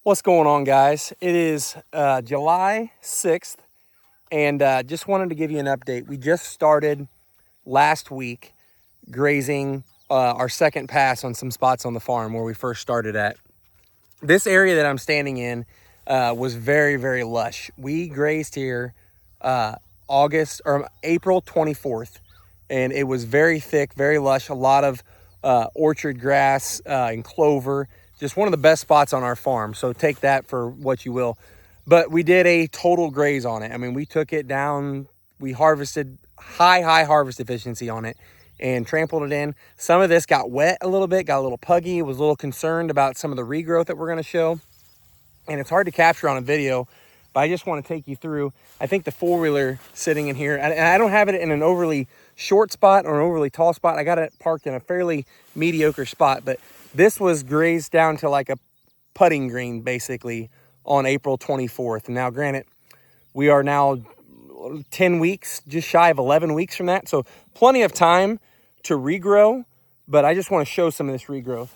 What's going on, guys? It is July 6th, and just wanted to give you an update. We just started last week grazing our second pass on some spots on the farm where we first started at. This area that I'm standing in was very, very lush. We grazed here April 24th, and it was very thick, very lush, a lot of orchard grass and clover. Just one of the best spots on our farm, so take that for what you will. But we did a total graze on it. I mean, we took it down, we harvested high harvest efficiency on it and trampled it in. Some of this got wet a little bit, got a little puggy, was a little concerned about some of the regrowth that we're gonna show. And it's hard to capture on a video, but I just wanna take you through. I think the four-wheeler sitting in here, and I don't have it in an overly short spot or an overly tall spot. I got it parked in a fairly mediocre spot, but this was grazed down to like a putting green basically on April 24th. And now granted, we are now 10 weeks, just shy of 11 weeks from that. So plenty of time to regrow, but I just want to show some of this regrowth.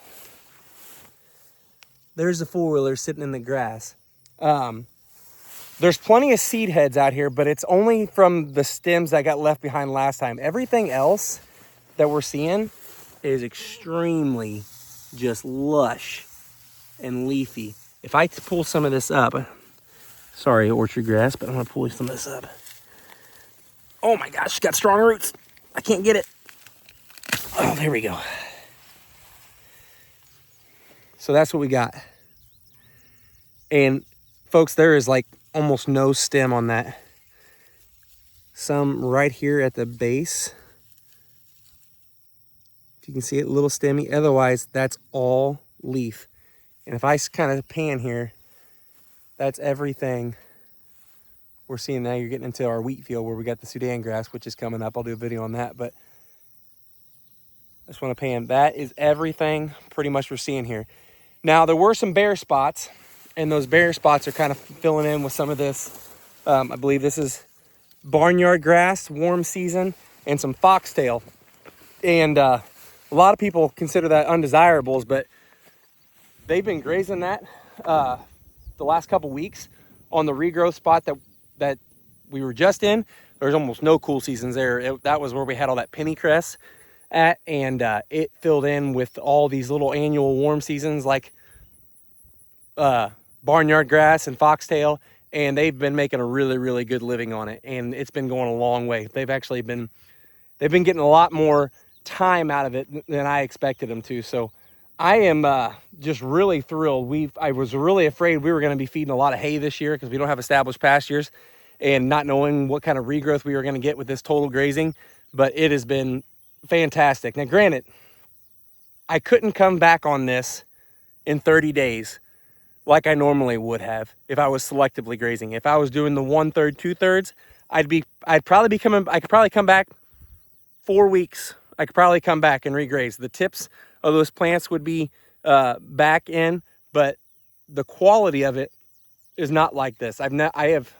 There's the four-wheeler sitting in the grass. There's plenty of seed heads out here, but it's only from the stems that got left behind last time. Everything else that we're seeing is extremely just lush and leafy. If I pull some of this up, sorry, orchard grass, but I'm gonna pull some of this up. Oh my gosh, it's got strong roots. I can't get it. Oh, there we go. So that's what we got. And folks, there is like almost no stem on that. Some right here at the base. If you can see it, a little stemmy. Otherwise, that's all leaf. And if I kind of pan here, that's everything we're seeing now. You're getting into our wheat field where we got the Sudan grass, which is coming up. I'll do a video on that, but I just want to pan. That is everything pretty much we're seeing here. Now, there were some bare spots, and those bare spots are kind of filling in with some of this. I believe this is barnyard grass, warm season, and some foxtail. And a lot of people consider that undesirables, but they've been grazing that the last couple weeks on the regrowth spot that we were just in. There's almost no cool seasons there. That was where we had all that pennycress at, and it filled in with all these little annual warm seasons like barnyard grass and foxtail, and they've been making a really, really good living on it, and it's been going a long way. They've been getting a lot more time out of it than I expected them to. So I am just really thrilled. I was really afraid we were going to be feeding a lot of hay this year because we don't have established pastures, and not knowing what kind of regrowth we were going to get with this total grazing, but it has been fantastic. Now granted, I couldn't come back on this in 30 days like I normally would have if I was selectively grazing. If I was doing the 1/3, 2/3, I could probably come back 4 weeks. I could probably come back and regraze. The tips of those plants would be back in, but the quality of it is not like this. I've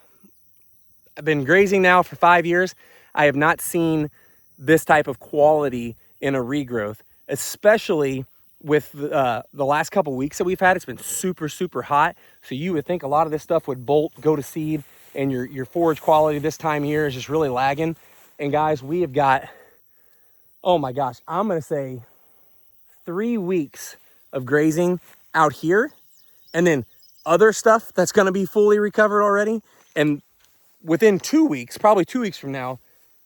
been grazing now for 5 years. I have not seen this type of quality in a regrowth, especially with the last couple weeks that we've had. It's been super, super hot. So you would think a lot of this stuff would go to seed, and your forage quality this time of year is just really lagging. And guys, we have got, oh my gosh, I'm gonna say 3 weeks of grazing out here, and then other stuff that's gonna be fully recovered already. And within 2 weeks, probably 2 weeks from now,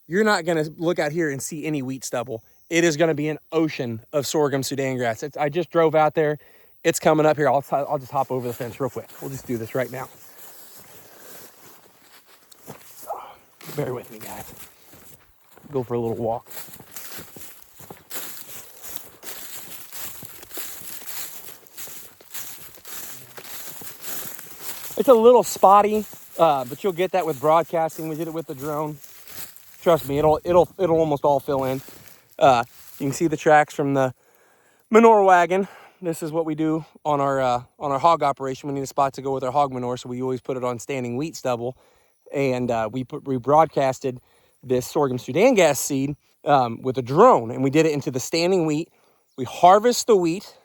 you're not gonna look out here and see any wheat stubble. It is gonna be an ocean of sorghum-sudangrass. I just drove out there. It's coming up here. I'll just hop over the fence real quick. We'll just do this right now. Bear with me, guys. Go for a little walk. It's a little spotty, but you'll get that with broadcasting. We did it with the drone. Trust me, it'll almost all fill in. You can see the tracks from the manure wagon. This is what we do on our hog operation. We need a spot to go with our hog manure, so we always put it on standing wheat stubble. And we broadcasted this sorghum-sudangrass seed with a drone, and we did it into the standing wheat. We harvest the wheat,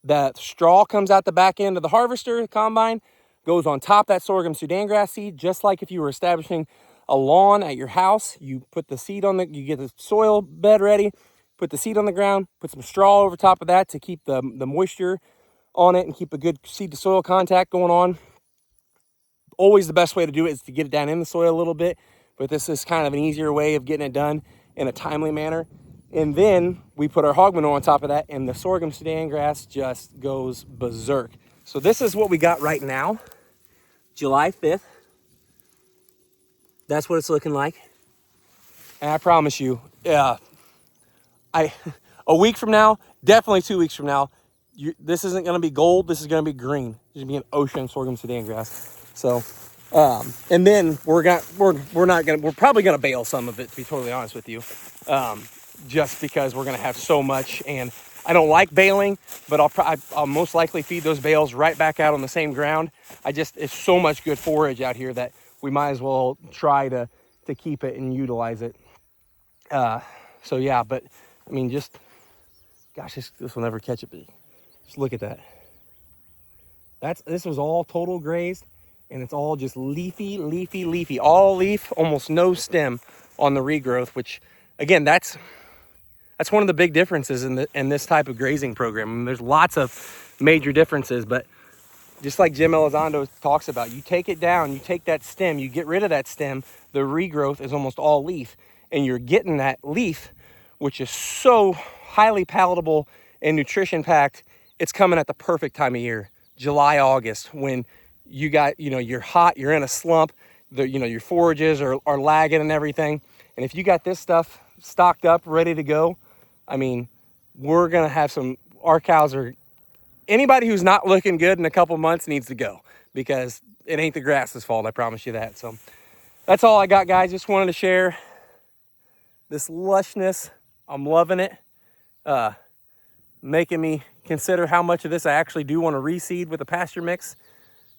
That straw comes out the back end of the harvester, the combine, goes on top of that sorghum-sudangrass seed, just like if you were establishing a lawn at your house. You put the seed on you get the soil bed ready, put the seed on the ground, put some straw over top of that to keep the moisture on it and keep a good seed to soil contact going on. Always the best way to do it is to get it down in the soil a little bit, but this is kind of an easier way of getting it done in a timely manner. And then we put our hog manure on top of that, and the sorghum-sudangrass just goes berserk. So this is what we got right now, July 5th. That's what it's looking like. And I promise you, a week from now, definitely 2 weeks from now, this isn't going to be gold. This is going to be green. It's going to be an ocean sorghum-sudangrass. So, and then we're probably going to bale some of it, to be totally honest with you. Just because we're going to have so much, and I don't like baling, but I'll most likely feed those bales right back out on the same ground. It's so much good forage out here that we might as well try to keep it and utilize it. So yeah, but I mean, gosh, this will never catch it, but just look at that. This was all total grazed, and it's all just leafy, all leaf, almost no stem on the regrowth, which again, that's one of the big differences in this type of grazing program. I mean, there's lots of major differences, but just like Jim Elizondo talks about, you take it down, you take that stem, you get rid of that stem, the regrowth is almost all leaf, and you're getting that leaf, which is so highly palatable and nutrition packed. It's coming at the perfect time of year, July, August, when you're hot, you're in a slump, your forages are lagging and everything. And if you got this stuff stocked up, ready to go, I mean, we're going to have our cows anybody who's not looking good in a couple months needs to go, because it ain't the grass's fault. I promise you that. So that's all I got, guys. Just wanted to share this lushness. I'm loving it. Making me consider how much of this I actually do want to reseed with a pasture mix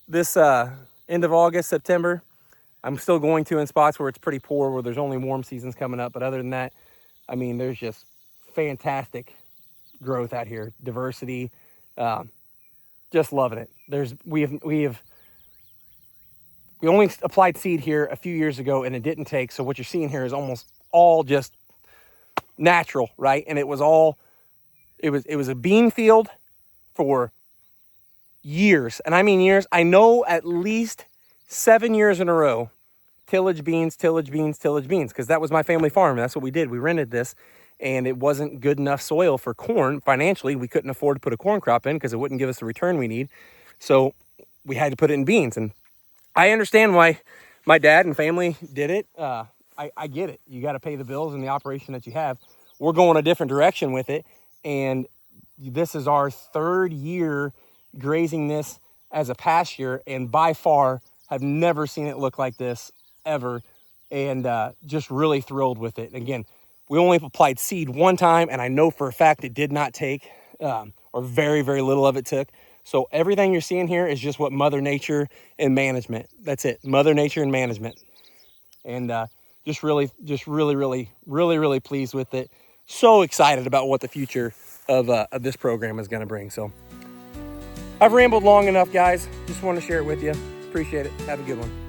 this end of August, September. I'm still going to in spots where it's pretty poor, where there's only warm seasons coming up. But other than that, I mean, there's just fantastic growth out here, diversity. Just loving it. We only applied seed here a few years ago, and it didn't take. So what you're seeing here is almost all just natural, right? And it was a bean field for years, and I mean years. I know at least 7 years in a row, tillage beans, because that was my family farm. That's what we did. We rented this, and it wasn't good enough soil for corn. Financially, we couldn't afford to put a corn crop in because it wouldn't give us the return we need. So we had to put it in beans. And I understand why my dad and family did it. I get it. You got to pay the bills and the operation that you have. We're going a different direction with it. And this is our 3rd year grazing this as a pasture, and by far have never seen it look like this ever. And just really thrilled with it. Again, we only applied seed one time, and I know for a fact it did not take, or very, very little of it took. So everything you're seeing here is just what Mother Nature and management. That's it, Mother Nature and management. And just really pleased with it. So excited about what the future of this program is going to bring. So I've rambled long enough, guys. Just want to share it with you. Appreciate it. Have a good one.